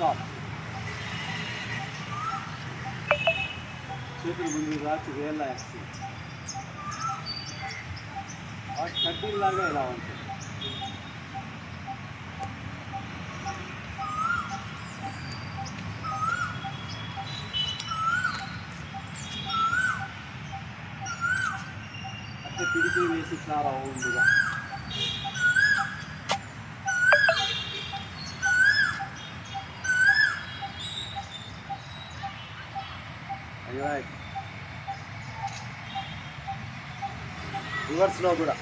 Stop. చేతులు ముందు రాచి వేళ్ళ యాక్సి కడ్డీలాగా ఇలా ఉంటుంది. అంటే పిడికి వేసి ఇట్లా రౌండ్గా రివర్స్లో కూడా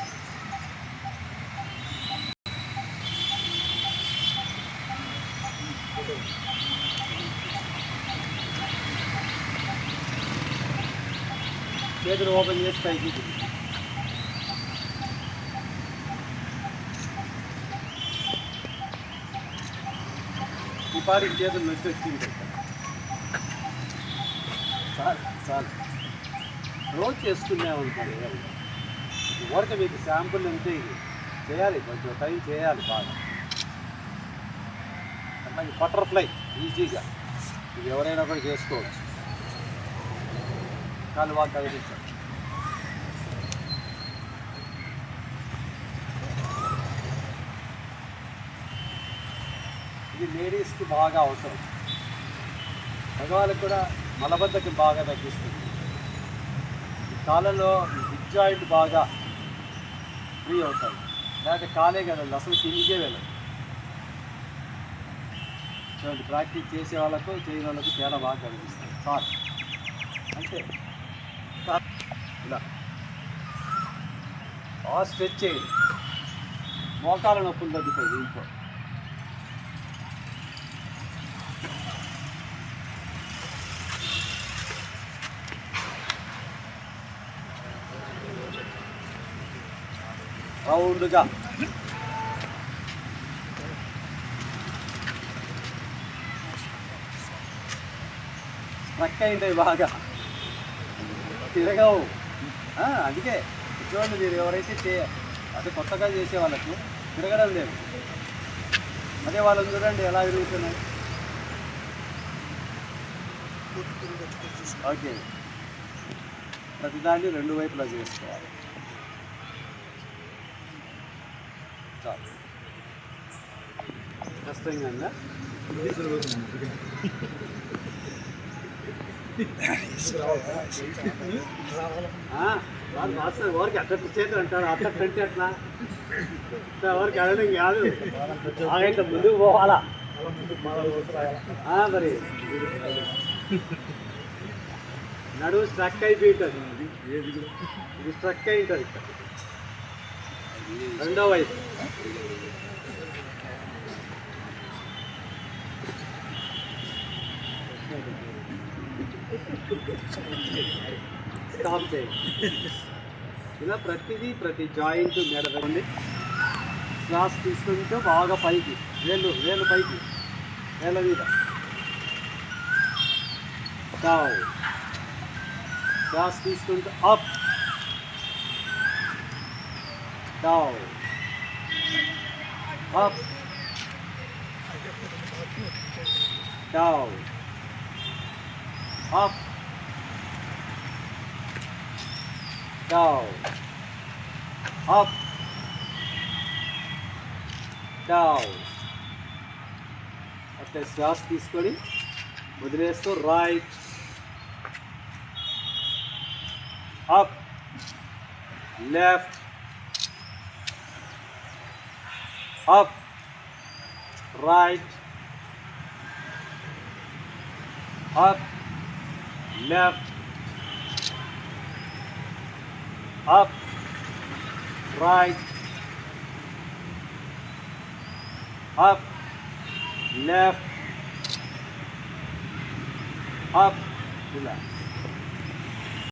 చేతులు ఓపెన్ చేసి పైకి ఈ పాటికి చేతులు నొచ్చి వచ్చింది. చాలు చాలు రోజు చేసుకున్నామనుకోండి. వరకు మీకు శాంపుల్ అంతే చేయాలి, కొంచెం టైం చేయాలి బాగా. అట్లాగే బటర్ఫ్లై ఈజీగా ఇది ఎవరైనా కూడా చేసుకోవచ్చు. కాలు బాగా కదిలించాలి. ఇది లేడీస్కి బాగా అవసరం. మగవాళ్ళకి కూడా మలబద్ధకం బాగా తగ్గిస్తుంది. ఈ కాళ్ళలో హిప్ జాయింట్ బాగా ఫ్రీ అవుతాయి. లేకపోతే కాలే కదండి, అసలు కిందికే వెళ్ళదు. చూడండి, ప్రాక్టీస్ చేసే వాళ్ళకు చేయని వాళ్ళకు తేడా బాగా కనిపిస్తుంది. చాలు అంతే. ఇలా బాగా స్ట్రెచ్ చేయండి. మోకాల నొప్పులు తగ్గుతాయి దీంట్లో. రౌండ్గా స్ట్రక్ అయింటాయి, బాగా తిరగవు. అందుకే చూడండి, మీరు ఎవరైతే అదే కొత్తగా చేసే వాళ్ళకు తిరగడం లేదు. అదే వాళ్ళని చూడండి ఎలా విరుగుతున్నాయి. ఓకే, ప్రతిదాన్ని రెండు వైపులా చేసుకోవాలి. చాలు, కష్టంగా ఉందా? ఎవరికి అట్టట్లు చేతులు అంటారు. అట్టట్టు అంటే అట్లా ఎవరికి అడగడం కాదు. ఆగైతే ముందుకు పోవాలా మరి. నడువు స్ట్రక్ అయిపోయి ఉంటుంది. ఇది స్ట్రక్ అయి ఉంటుంది. ఇక్కడ రెండో వైపు స్టాప్ చేయండి. ఇలా ప్రతి జాయింట్ మెడకండి. శ్వాస తీసుకుంటే బాగా పైకి, వేళ్ళు పైకి, వేళ్ళ మీద డౌన్. శ్వాస తీసుకుంటే up down, up down, up, down, up, down. అట్లా శ్వాస తీసుకొని వదిలేస్తూ right, up, left, up, right, up, left, up, right, up, left, up, relax.